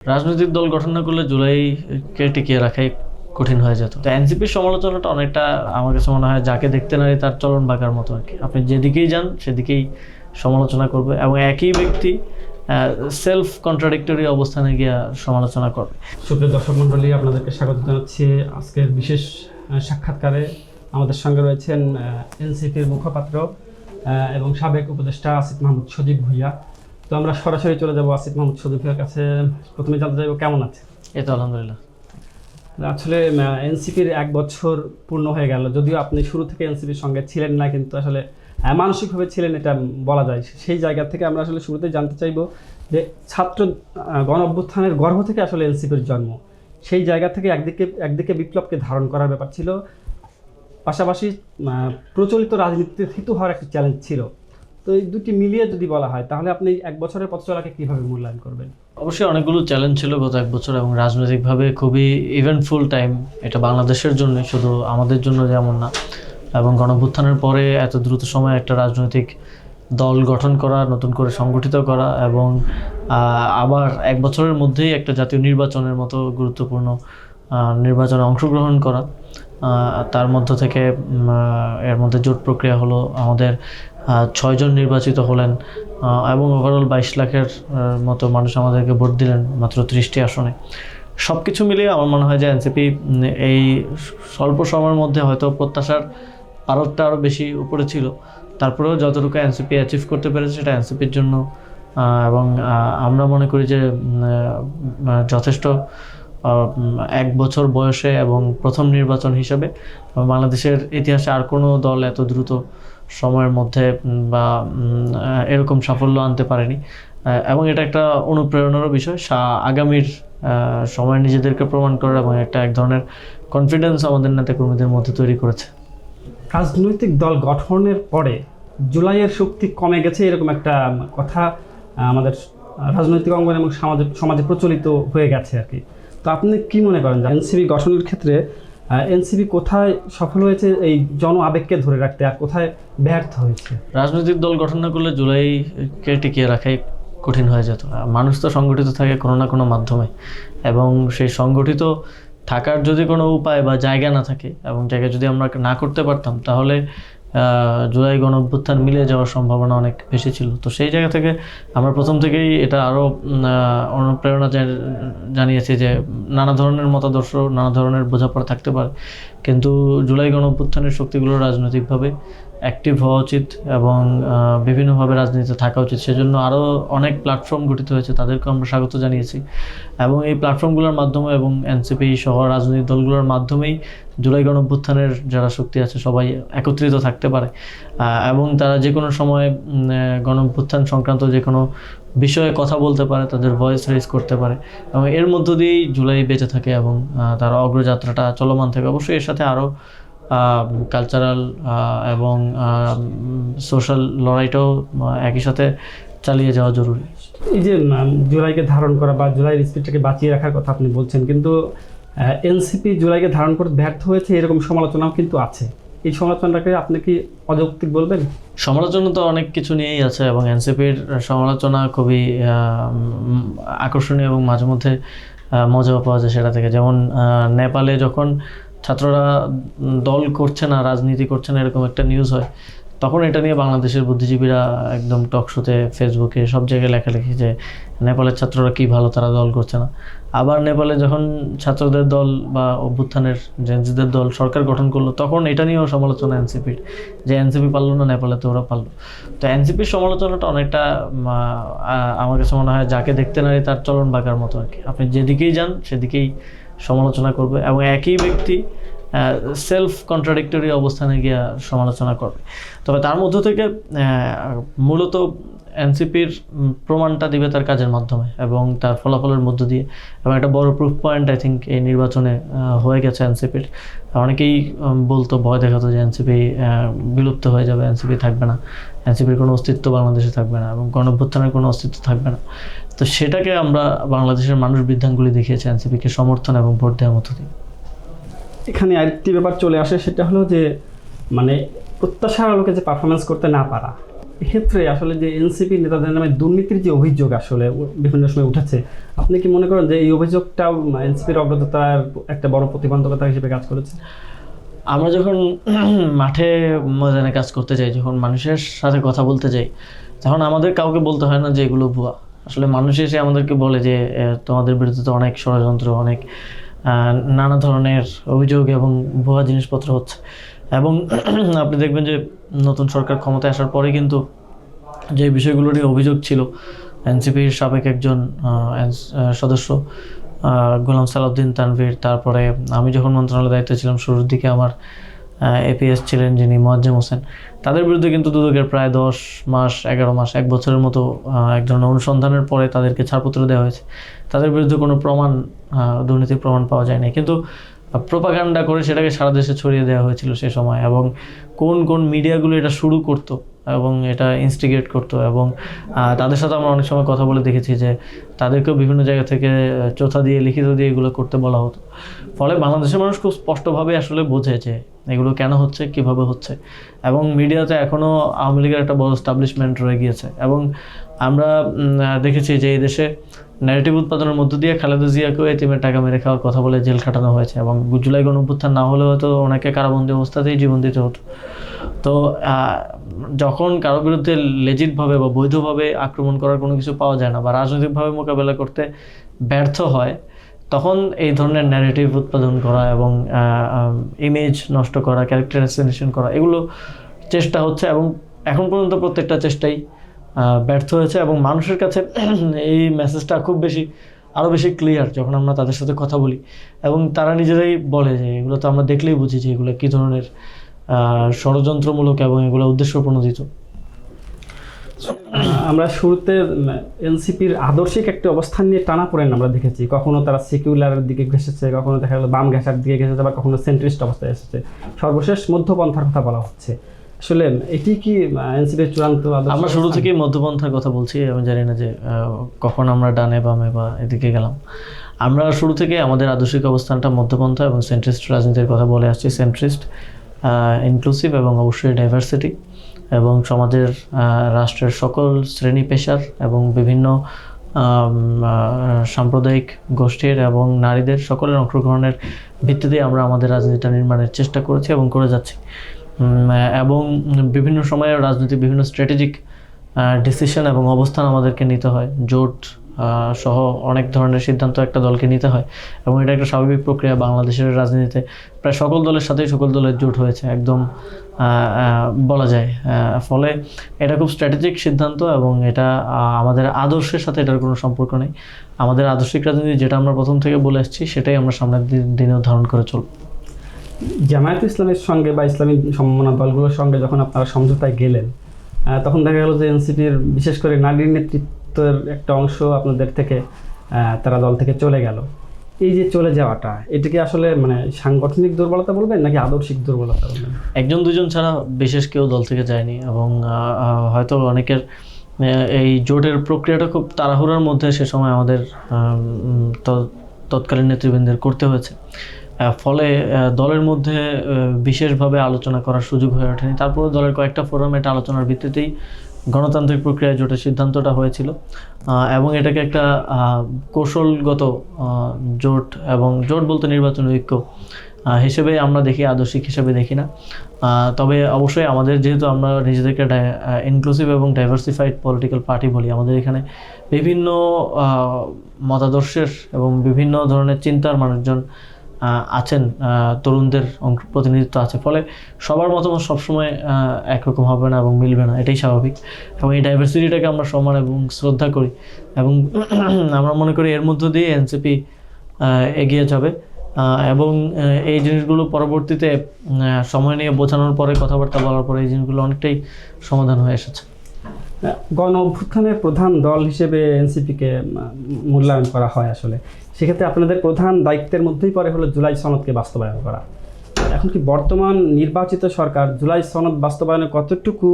রাজনৈতিক দল গঠন না করলে জুলাইকে টিকিয়ে রাখাই কঠিন হয়ে যেত। তো এনসিপির সমালোচনাটা অনেকটা আমার কাছে মনে হয় যাকে দেখতে নারী তার চলন বাঁকার মতো আর কি। আপনি যেদিকেই যান সেদিকেই সমালোচনা করবে এবং একই ব্যক্তি সেলফ কন্ট্রাডিক্টরি অবস্থানে গিয়ে সমালোচনা করবে। সুপ্রিয় দর্শক মণ্ডলী, আপনাদেরকে স্বাগত জানাচ্ছি আজকের বিশেষ সাক্ষাৎকারে। আমাদের সঙ্গে রয়েছেন এনসিপির মুখপাত্র এবং সাবেক উপদেষ্টা আসিফ মাহমুদ সজীব ভুঁইয়া। তো আমরা সরাসরি চলে যাব আসিফ মাহমুদ সজীব ভুঁইয়ার কাছে। প্রথমে জানতে চাইব কেমন আছে? এই তো আলহামদুলিল্লাহ। আসলে এনসিপির 1 বছর পূর্ণ হয়ে গেল, যদিও আপনি শুরু থেকে এনসিপির সঙ্গে ছিলেন না, কিন্তু আসলে মানসিকভাবে ছিলেন এটা বলা যায়। সেই জায়গা থেকে আমরা আসলে শুরুতে জানতে চাইব যে ছাত্র গণ অভ্যুত্থানের গর্ভ থেকে আসলে এনসিপির জন্ম। সেই জায়গা থেকে একদিকে বিপ্লবকে ধারণ করার ব্যাপার ছিল, পাশাপাশি প্রচলিত রাজনীতিতে থিতু হওয়ার একটা চ্যালেঞ্জ ছিল। তো এই দুটি মিলিয়ে যদি বলা হয় তাহলে আপনি 1 বছরের পথ চলাকে কীভাবে মূল্যায়ন করবেন? অবশ্যই অনেকগুলো চ্যালেঞ্জ ছিল গত 1 বছর এবং রাজনৈতিকভাবে খুবই ইভেন্টফুল টাইম। এটা বাংলাদেশের জন্য, শুধু আমাদের জন্য যেমন না। এবং গণঅভ্যুত্থানের পরে এত দ্রুত সময়ে একটা রাজনৈতিক দল গঠন করা, নতুন করে সংগঠিত করা এবং আবার 1 বছরের মধ্যেই একটা জাতীয় নির্বাচনের মতো গুরুত্বপূর্ণ নির্বাচনে অংশগ্রহণ করা, তার মধ্য থেকে এর মধ্যে জোট প্রক্রিয়া হলো, আমাদের 6 জন নির্বাচিত হলেন এবং ওভারঅল 22 লাখের মতো মানুষ আমাদেরকে ভোট দিলেন মাত্র 30টি আসনে। সব কিছু মিলিয়ে আমার মনে হয় যে এনসিপি এই স্বল্প সময়ের মধ্যে হয়তো প্রত্যাশার পারদটা আরও বেশি উপরে ছিল, তারপরেও যতটুকু এনসিপি অ্যাচিভ করতে পেরেছে সেটা এনসিপির জন্য এবং আমরা মনে করি যে যথেষ্ট 1 বছর বয়সে এবং প্রথম নির্বাচন হিসাবে বাংলাদেশের ইতিহাসে আর কোনো দল এত দ্রুত সময়ের মধ্যে বা এরকম সাফল্য আনতে পারেনি এবং এটা একটা অনুপ্রেরণারও বিষয়। আগামীর সময় নিজেদেরকে প্রমাণ করার এবং এক ধরনের কনফিডেন্স আমাদের নেতাকর্মীদের মধ্যে তৈরি করেছে। রাজনৈতিক দল গঠনের পরে জুলাইয়ের শক্তি কমে গেছে, এরকম একটা কথা আমাদের রাজনৈতিক অঙ্গন এবং সমাজে প্রচলিত হয়ে গেছে আর কি। তো আপনি কি মনে করেন যে এনসিপি গঠনের ক্ষেত্রে এনসিপি কোথায় সফল হয়েছে এই জন আবেগকে ধরে রাখতে, আর কোথায় ব্যর্থ হয়েছে? রাজনৈতিক দল গঠন না করলে জুলাইকে টিকিয়ে রাখাই কঠিন হয়ে যেত। মানুষ তো সংগঠিত থাকে কোনো না কোনো মাধ্যমে এবং সেই সংগঠিত থাকার যদি কোনো উপায় বা জায়গা না থাকে এবং জায়গা যদি আমরা না করতে পারতাম তাহলে জুলাই গণ অভ্যুত্থান মিলে যাওয়ার সম্ভাবনা অনেক বেশি ছিল। তো সেই জায়গা থেকে আমরা প্রথম থেকেই এটা আরও অনুপ্রেরণা জানিয়েছি যে নানা ধরনের মতাদর্শ, নানা ধরনের বোঝাপড়া থাকতে পারে, কিন্তু জুলাই গণ অভ্যুত্থানের শক্তিগুলো রাজনৈতিকভাবে অ্যাক্টিভ হওয়া উচিত এবং বিভিন্নভাবে রাজনীতিতে থাকা উচিত। সেজন্য আরও অনেক প্ল্যাটফর্ম গঠিত হয়েছে, তাদেরকে আমরা স্বাগত জানিয়েছি এবং এই প্ল্যাটফর্মগুলোর মাধ্যমে এবং এনসিপি সহ রাজনৈতিক দলগুলোর মাধ্যমেই জুলাই গণ অভ্যুত্থানের যারা শক্তি আছে সবাই একত্রিত থাকতে পারে এবং তারা যে কোনো সময় গণ অভ্যুত্থান সংক্রান্ত যে কোনো বিষয়ে কথা বলতে পারে, তাদের ভয়েস রেজ করতে পারে এবং এর মধ্য দিয়েই জুলাই বেঁচে থাকে এবং তার অগ্রযাত্রাটা চলমান থাকে। অবশ্যই এর সাথে আরও কালচারাল এবং সোশ্যাল লড়াইটাও একই সাথে চালিয়ে যাওয়া জরুরি। এই যে জুলাইকে ধারণ করা বা জুলাইয়ের স্পিরিটটাকে বাঁচিয়ে রাখার কথা আপনি বলছেন, কিন্তু এনসিপি জুলাইকে ধারণ করতে ব্যর্থ হয়েছে এরকম সমালোচনাও কিন্তু আছে। এই সমালোচনাটাকে আপনি কি অযৌক্তিক বলবেন? সমালোচনা তো অনেক কিছু নিয়েই আছে এবং এনসিপির সমালোচনা খুবই আকর্ষণীয় এবং মাঝে মধ্যে মজাও পাওয়া যায় সেটা থেকে। যেমন নেপালে যখন ছাত্ররা দল করছে না, রাজনীতি করছে না, এরকম একটা নিউজ হয়, তখন এটা নিয়ে বাংলাদেশের বুদ্ধিজীবীরা একদম টকশোতে, ফেসবুকে, সব জায়গায় লেখালেখি যে নেপালের ছাত্ররা কি ভালো, তারা দল করছে না। আবার নেপালে যখন ছাত্রদের দল বা অভ্যুত্থানের জেনজিদের দল সরকার গঠন করলো, তখন এটা নিয়েও সমালোচনা এনসিপির, যে এনসিপি পারলো না, নেপালে তো ওরা পারলো। তো এনসিপির সমালোচনাটা অনেকটা আমার কাছে মনে হয় যাকে দেখতে নারী তার চলন বাঁকার মতো আর কি। আপনি যেদিকেই যান সেদিকেই সমালোচনা করবে এবং একই ব্যক্তি সেলফ কন্ট্রাডিক্টরি অবস্থানে গিয়ে সমালোচনা করবে। তবে তার মধ্য থেকে মূলত এনসিপির প্রমাণটা দিবে তার কাজের মাধ্যমে এবং তার ফলাফলের মধ্য দিয়ে, এবং একটা বড় প্রুফ পয়েন্ট আই থিঙ্ক এই নির্বাচনে হয়ে গেছে এনসিপির। অনেকেই বলতো, ভয় দেখাতো যে এনসিপি বিলুপ্ত হয়ে যাবে, এনসিপি থাকবে না, এনসিপির কোনো অস্তিত্ব বাংলাদেশে থাকবে না এবং গণঅভ্যুত্থানের কোনো অস্তিত্ব থাকবে না। তো সেটাকে আমরা বাংলাদেশের মানুষ বৃদ্ধাঙ্গুলি দেখিয়েছে এনসিপিকে সমর্থন এবং ভোট দেওয়ার মধ্য দিয়ে। এখানে আরেকটি ব্যাপার চলে আসে, সেটা হলো যে প্রত্যাশার আলোকে যে পারফরমেন্স করতে না পারা, এক্ষেত্রে আসলে যে এনসিপি নেতাদের নামে দুর্নীতির যে অভিযোগ আসলে বিভিন্ন সময় উঠেছে, আপনি কি মনে করেন যে এই অভিযোগটাও এনসিপির অগ্রযাত্রার একটা বড় প্রতিবন্ধকতা হিসেবে কাজ করেছে? আমরা যখন মাঠে ময়দানে কাজ করতে যাই, যখন মানুষের সাথে কথা বলতে যাই, তখন আমাদের কাউকে বলতে হয় না যে এগুলো ভুয়া। আসলে মানুষ এসে আমাদেরকে বলে যে তোমাদের বিরুদ্ধে তো অনেক ষড়যন্ত্র, অনেক নানা ধরনের অভিযোগ এবং ভুয়া জিনিসপত্র হচ্ছে। এবং আপনি দেখবেন যে নতুন সরকার ক্ষমতায় আসার পরে কিন্তু যে বিষয়গুলো নিয়ে অভিযোগ ছিল, এনসিপির সাবেক একজন সদস্য গোলাম সালাউদ্দিন তানভীর, তারপরে আমি যখন মন্ত্রণালয়ের দায়িত্বে ছিলাম শুরুর দিকে আমার এপিএস ছিলেন যিনি মোয়াজ্জেম হোসেন, তাদের বিরুদ্ধে কিন্তু দুদকের প্রায় 10 মাস 11 মাস 1 বছরের মতো এক ধরনের অনুসন্ধানের পরে তাদেরকে ছাড়পত্র দেওয়া হয়েছে। তাদের বিরুদ্ধে কোনো প্রমাণ, দুর্নীতির প্রমাণ পাওয়া যায়নি, কিন্তু প্রোপাগান্ডা করে সেটাকে সারা দেশে ছড়িয়ে দেওয়া হয়েছিল সে সময়। এবং কোন কোন মিডিয়াগুলো এটা শুরু করতো এবং এটা ইনস্টিগেট করতো, এবং তাদের সাথে আমরা অনেক সময় কথা বলে দেখেছি যে তাদেরকেও বিভিন্ন জায়গা থেকে চোথা দিয়ে লিখিত দিয়ে এগুলো করতে বলা হতো। ফলে বাংলাদেশের মানুষ খুব স্পষ্টভাবে আসলে বোঝে যে এগুলো কেন হচ্ছে, কিভাবে হচ্ছে। এবং মিডিয়াতে এখনও আওয়ামী লীগের একটা বড় এস্টাবলিশমেন্ট রয়ে গিয়েছে। এবং আমরা দেখেছি যে এই দেশে ন্যারেটিভ উৎপাদনের মধ্য দিয়ে খালেদা জিয়াকেও এতিমের টাকা মেরে খাওয়ার কথা বলে জেল খাটানো হয়েছে, এবং জুলাই গণঅভ্যুত্থান না হলেও হয়তো ওনাকে কারাবন্দী অবস্থাতেই জীবন দিতে হতো। তো যখন কারো বিরুদ্ধে লেজিটভাবে বা বৈধভাবে আক্রমণ করার কোনো কিছু পাওয়া যায় না বা রাজনৈতিকভাবে মোকাবেলা করতে ব্যর্থ হয়, তখন এই ধরনের ন্যারেটিভ উৎপাদন করা এবং ইমেজ নষ্ট করা, ক্যারেক্টার অ্যাসাসিনেশন করা, এগুলো চেষ্টা হচ্ছে। এবং এখন পর্যন্ত প্রত্যেকটা চেষ্টাই ব্যর্থ হয়েছে। এবং মানুষের কাছে এই মেসেজটা খুব বেশি, আরও বেশি ক্লিয়ার যখন আমরা তাদের সাথে কথা বলি, এবং তারা নিজেরাই বলে যে এগুলো তো আমরা দেখলেই বুঝি যে এগুলো কী ধরনের ষড়যন্ত্রমূলক এবং এগুলো উদ্দেশ্যপ্রণোদিত। আমরা শুরুতে এনসিপির আদর্শিক একটি অবস্থান নিয়ে টানাপোড়েন আমরা দেখেছি। কখনো তারা সেকুলারের দিকে ঘেসেছে, কখনো দেখা গেল বাম ঘেঁষার দিকে ঘেসেছে, আবার কখনো সেন্ট্রিস্ট অবস্থায় এসেছে। সর্বশেষ মধ্যপন্থার কথা বলা হচ্ছে। আসলে এটি কি এনসিপির চূড়ান্ত আদর্শ? আমরা শুরু থেকেই মধ্যপন্থার কথা বলছি। আমি জানি না যে কখন আমরা ডানে বামে বা এদিকে গেলাম। আমরা শুরু থেকে আমাদের আদর্শিক অবস্থানটা মধ্যপন্থা এবং সেন্ট্রিস্ট রাজনীতির কথা বলে আসছি। সেন্ট্রিস্ট, ইনক্লুসিভ এবং অবশ্যই ডাইভার্সিটি, এবং সমাজের রাষ্ট্রের সকল শ্রেণী পেশার এবং বিভিন্ন সাম্প্রদায়িক গোষ্ঠীর এবং নারীদের সকলের অংশগ্রহণের ভিত্তিতে আমরা আমাদের রাজনীতিটা নির্মাণের চেষ্টা করেছি এবং করে যাচ্ছি। এবং বিভিন্ন সময়ে রাজনীতি বিভিন্ন স্ট্র্যাটেজিক ডিসিশন এবং অবস্থান আমাদেরকে নিতে হয়। জোট সহ অনেক ধরনের সিদ্ধান্ত একটা দলকে নিতে হয়, এবং এটা একটা স্বাভাবিক প্রক্রিয়া। বাংলাদেশের রাজনীতিতে প্রায় সকল দলের সাথেই সকল দলের জোট হয়েছে একদম বলা যায়। ফলে এটা খুব স্ট্র্যাটেজিক সিদ্ধান্ত, এবং এটা আমাদের আদর্শের সাথে এটার কোনো সম্পর্ক নেই। আমাদের আদর্শিক রাজনীতি যেটা আমরা প্রথম থেকে বলে আসছি সেটাই আমরা সামনের দিনেও ধারণ করে চলব। জামায়াত ইসলামের সঙ্গে বা ইসলামী সমমনা দলগুলোর সঙ্গে যখন আপনারা সমঝোতায় গেলেন, তখন দেখা গেল যে এনসিপির বিশেষ করে নারীর নেতৃত্বের একটা অংশ আপনাদের থেকে তারা দল থেকে চলে গেল। এই যে চলে যাওয়াটা, এটাকে আসলে মানে সাংগঠনিক দুর্বলতা বলবেন নাকি আদর্শিক দুর্বলতা বলবেন? একজন দুজন ছাড়া বিশেষ কেউ দল থেকে যায়নি, এবং হয়তো অনেকের এই জোটের প্রক্রিয়াটা খুব তাড়াহুড়োর মধ্যে সে সময় আমাদের তৎকালীন নেতৃবৃন্দের করতে হয়েছে। ফলে দলের মধ্যে বিশেষভাবে আলোচনা করার সুযোগ হয়ে ওঠেনি। তারপরে দলের কয়েকটা ফোরামে এটা আলোচনার ভিত্তিতেই গণতান্ত্রিক প্রক্রিয়ায় জোটের সিদ্ধান্তটা হয়েছিল, এবং এটাকে একটা কৌশলগত জোট, এবং জোট বলতে নির্বাচনী ঐক্য হিসেবে আমরা দেখি, আদর্শিক হিসেবে দেখি না। তবে অবশ্যই আমাদের, যেহেতু আমরা নিজেদেরকে ইনক্লুসিভ এবং ডাইভার্সিফাইড পলিটিক্যাল পার্টি বলি, আমাদের এখানে বিভিন্ন মতাদর্শের এবং বিভিন্ন ধরনের চিন্তার মানুষজন আছেন, তরুণদের প্রতিনিধিত্ব আছে। ফলে সবার মতামত সবসময় একরকম হবে না এবং মিলবে না, এটাই স্বাভাবিক। এবং এই ডাইভার্সিটিটাকে আমরা সম্মান এবং শ্রদ্ধা করি, এবং আমরা মনে করি এর মধ্য দিয়ে এনসিপি এগিয়ে যাবে। এবং এই জিনিসগুলো পরবর্তীতে সময় নিয়ে বোঝানোর পরে, কথাবার্তা বলার পরে এই জিনিসগুলো অনেকটাই সমাধান হয়ে এসেছে। গণ অভ্যুত্থানের প্রধান দল হিসেবে এনসিপিকে মূল্যায়ন করা হয়। আসলে সেক্ষেত্রে আপনাদের প্রধান দায়িত্বের মধ্যেই পড়ে হলো জুলাই সনদকে বাস্তবায়ন করা। এখন কি বর্তমান নির্বাচিত সরকার জুলাই সনদ বাস্তবায়নে কতটুকু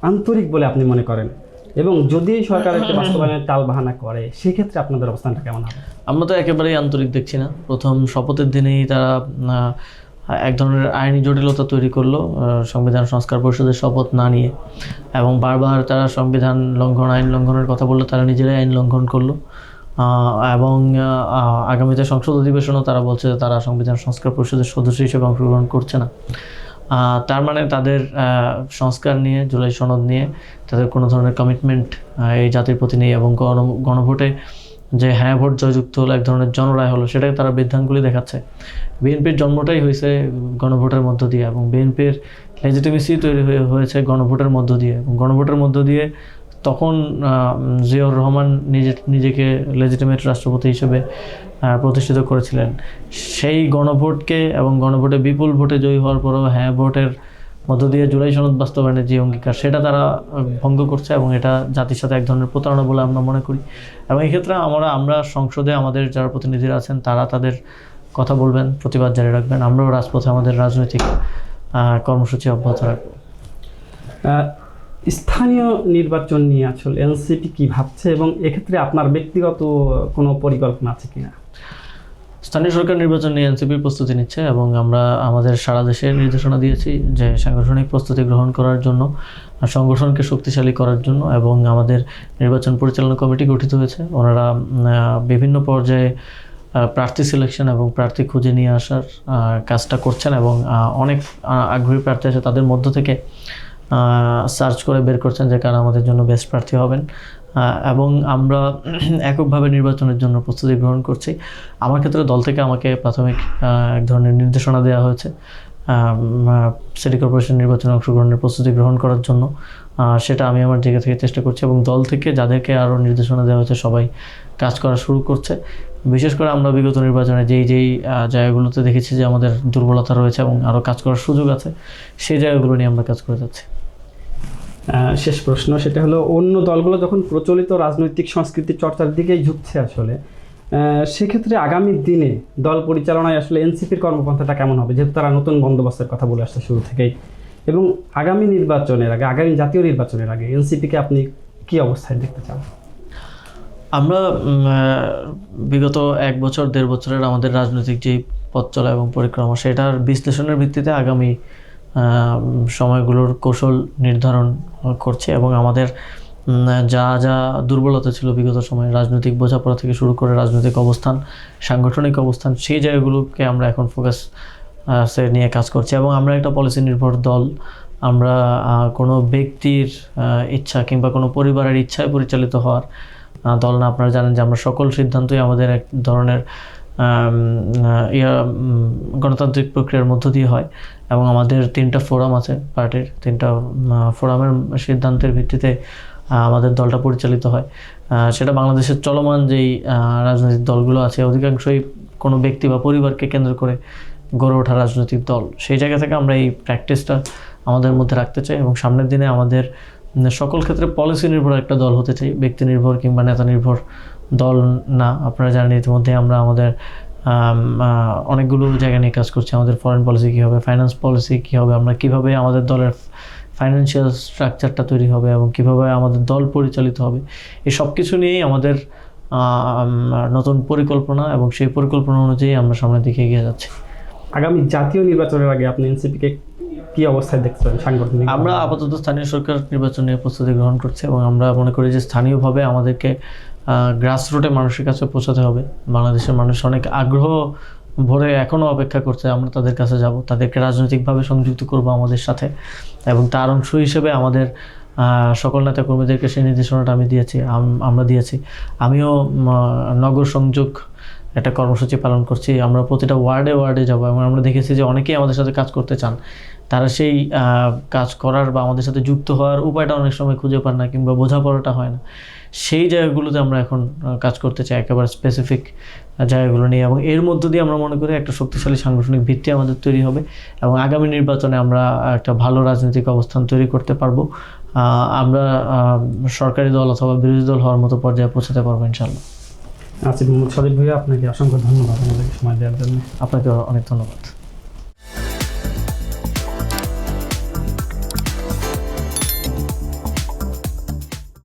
আন্তরিক বলে আপনি মনে করেন, এবং যদি সরকার একটা বাস্তবায়নের টালবাহানা করে সেক্ষেত্রে আপনাদের অবস্থানটা কেমন হবে? আমরা তো একেবারেই আন্তরিক দেখছি না। প্রথম শপথের দিনেই তারা এক ধরনের আইনি জটিলতা তৈরি করলো সংবিধান সংস্কার পরিষদের শপথ না নিয়ে, এবং বারবার তারা সংবিধান লঙ্ঘন, আইন লঙ্ঘনের কথা বললো, তারা নিজেরাই আইন লঙ্ঘন করলো। এবং আগামীতে সংসদ অধিবেশনও তারা বলছে যে তারা সংবিধান সংস্কার পরিষদের সদস্য হিসেবে অংশগ্রহণ করছে না। তার মানে তাদের সংস্কার নিয়ে, জুলাই সনদ নিয়ে তাদের কোনো ধরনের কমিটমেন্ট এই জাতির প্রতি নেই, এবং গণভোটে যে হ্যাঁ ভোট জয়যুক্ত হলো, এক ধরনের জনরায় হলো, সেটাকে তারা বৃদ্ধাঙ্গুলি দেখাচ্ছে। বিএনপির জন্মটাই হয়েছে গণভোটের মধ্য দিয়ে, এবং বিএনপির লেজিটিমেসি তৈরি হয়েছে গণভোটের মধ্য দিয়ে, এবং গণভোটের মধ্য দিয়ে তখন জিয়াউর রহমান নিজেকে লেজিটিমেট রাষ্ট্রপতি হিসেবে প্রতিষ্ঠিত করেছিলেন। সেই গণভোটকে এবং গণভোটে বিপুল ভোটে জয়ী হওয়ার পরেও হ্যাঁ ভোটের মধ্য দিয়ে জুলাই সনদ বাস্তবায়নের যে অঙ্গীকার, সেটা তারা ভঙ্গ করছে, এবং এটা জাতির সাথে এক ধরনের প্রতারণা বলে আমরা মনে করি। এবং এই ক্ষেত্রে আমরা সংসদে আমাদের যারা প্রতিনিধিরা আছেন তারা তাদের কথা বলবেন, প্রতিবাদ জারি রাখবেন, আমরাও রাজপথে আমাদের রাজনৈতিক কর্মসূচি অব্যাহত রাখব। স্থানীয় নির্বাচন নিয়ে আসলে এনসিপি কি ভাবছে, এবং এক্ষেত্রে আপনার ব্যক্তিগত কোনো পরিকল্পনা আছে কিনা? স্থানীয় সরকার নির্বাচন নিয়ে এনসিপি প্রস্তুতি নিচ্ছে, এবং আমরা আমাদের সারা দেশে নির্দেশনা দিয়েছি যে সাংগঠনিক প্রস্তুতি গ্রহণ করার জন্য, সংগঠনকে শক্তিশালী করার জন্য, এবং আমাদের নির্বাচন পরিচালনা কমিটি গঠিত হয়েছে। ওনারা বিভিন্ন পর্যায়ে প্রার্থী সিলেকশন এবং প্রার্থী খুঁজে নিয়ে আসার কাজটা করছেন, এবং অনেক আগ্রহী প্রার্থী আছে, তাদের মধ্য থেকে সার্চ করে বের করছেন যে কারা আমাদের জন্য বেস্ট প্রার্থী হবেন। এবং আমরা এককভাবে নির্বাচনের জন্য প্রস্তুতি গ্রহণ করছি। আমার ক্ষেত্রে দল থেকে আমাকে প্রাথমিক এক ধরনের নির্দেশনা দেওয়া হয়েছে সিটি কর্পোরেশন নির্বাচনে অংশগ্রহণের প্রস্তুতি গ্রহণ করার জন্য। সেটা আমি আমার জায়গা থেকে চেষ্টা করছি, এবং দল থেকে যাদেরকে আরও নির্দেশনা দেওয়া হয়েছে সবাই কাজ করা শুরু করছে। বিশেষ করে আমরা বিগত নির্বাচনে যেই জায়গাগুলোতে দেখেছি যে আমাদের দুর্বলতা রয়েছে এবং আরও কাজ করার সুযোগ আছে, সেই জায়গাগুলো নিয়ে আমরা কাজ করে যাচ্ছি। শেষ প্রশ্ন, সেটা হলো অন্য দলগুলো যখন প্রচলিত রাজনৈতিক সংস্কৃতির চর্চার দিকেই ঝুঁকছে আসলে, সেক্ষেত্রে আগামী দিনে দল পরিচালনায় আসলে এনসিপির কর্মপন্থাটা কেমন হবে, যেহেতু তারা নতুন বন্দোবস্তের কথা বলে আসছে শুরু থেকেই, এবং আগামী নির্বাচনের আগে, আগামী জাতীয় নির্বাচনের আগে এনসিপিকে আপনি কী অবস্থায় দেখতে চান? আমরা বিগত 1 বছর 1.5 বছরের আমাদের রাজনৈতিক যে পথ চলা এবং পরিক্রমা, সেটার বিশ্লেষণের ভিত্তিতে আগামী সময়গুলোর কৌশল নির্ধারণ করছে, এবং আমাদের যা দুর্বলতা ছিল বিগত সময়ে, রাজনৈতিক বোঝাপড়া থেকে শুরু করে রাজনৈতিক অবস্থান, সাংগঠনিক অবস্থান, সেই জায়গাগুলোকে আমরা এখন ফোকাস নিয়ে কাজ করছি। এবং আমরা একটা পলিসি নির্ভর দল। আমরা কোনো ব্যক্তির ইচ্ছা কিংবা কোনো পরিবারের ইচ্ছায় পরিচালিত হওয়ার দল না। আপনারা জানেন যে আমরা সকল সিদ্ধান্তই আমাদের এক ধরনের গণতান্ত্রিক প্রক্রিয়ার মধ্য দিয়ে হয়, এবং আমাদের 3টা ফোরাম আছে পার্টির, 3টা ফোরামের সিদ্ধান্তের ভিত্তিতে আমাদের দলটা পরিচালিত হয়। সেটা বাংলাদেশের চলমান যেই রাজনৈতিক দলগুলো আছে অধিকাংশই কোনো ব্যক্তি বা পরিবারকে কেন্দ্র করে গড়ে ওঠা রাজনৈতিক দল। সেই জায়গা থেকে আমরা এই প্র্যাকটিসটা আমাদের মধ্যে রাখতে চাই, এবং সামনের দিনে আমাদের সকল ক্ষেত্রে পলিসি নির্ভর একটা দল হতে চাই, ব্যক্তি নির্ভর কিংবা নেতা নির্ভর দল না। আপনারা জানেন ইতিমধ্যে আমরা আমাদের অনেকগুলো জায়গা নিয়ে কাজ করছি। আমাদের ফরেন পলিসি কী হবে, ফাইন্যান্স পলিসি কী হবে, আমরা কীভাবে আমাদের দলের ফাইন্যান্সিয়াল স্ট্রাকচারটা তৈরি হবে এবং কীভাবে আমাদের দল পরিচালিত হবে, এই সব কিছু নিয়েই আমাদের নতুন পরিকল্পনা, এবং সেই পরিকল্পনা অনুযায়ী আমরা সামনের দিকে এগিয়ে যাচ্ছি। আগামী জাতীয় নির্বাচনের আগে আপনি এনসিপিকে কী অবস্থায় দেখছেন সাংগঠনিক? আমরা আপাতত স্থানীয় সরকার নির্বাচন নিয়ে প্রস্তুতি গ্রহণ করছি, এবং আমরা মনে করি যে স্থানীয়ভাবে আমাদেরকে গ্রাসরুটে মানুষের কাছে পৌঁছাতে হবে। বাংলাদেশের মানুষ অনেক আগ্রহ ভরে এখনও অপেক্ষা করছে, আমরা তাদের কাছে যাব, তাদেরকে রাজনৈতিকভাবে সংযুক্ত করব আমাদের সাথে, এবং তার অংশ হিসেবে আমাদের সকল নেতাকর্মীদেরকে সেই নির্দেশনাটা আমরা দিয়েছি। আমিও নগর সংযোগ একটা কর্মসূচি পালন করছি। আমরা প্রতিটা ওয়ার্ডে যাব, এবং আমরা দেখেছি যে অনেকেই আমাদের সাথে কাজ করতে চান, তারা সেই কাজ করার বা আমাদের সাথে যুক্ত হওয়ার উপায়টা অনেক সময় খুঁজে পান না, কিংবা বোঝাপড়াটা হয় না। সেই জায়গাগুলোতে আমরা এখন কাজ করতে চাই, একেবারে স্পেসিফিক জায়গাগুলো নিয়ে, এবং এর মধ্য দিয়ে আমরা মনে করি একটা শক্তিশালী সাংগঠনিক ভিত্তি আমাদের তৈরি হবে, এবং আগামী নির্বাচনে আমরা একটা ভালো রাজনৈতিক অবস্থান তৈরি করতে পারবো। আমরা সরকারি দল অথবা বিরোধী দল হওয়ার মতো পর্যায়ে পৌঁছাতে পারবো ইনশাআল্লাহ। আসিফ মোহাম্মদ সজীব ভাইয়া, আপনাকে অসংখ্য ধন্যবাদ আমাদের সময় দেওয়ার জন্য। আপনাকে অনেক ধন্যবাদ।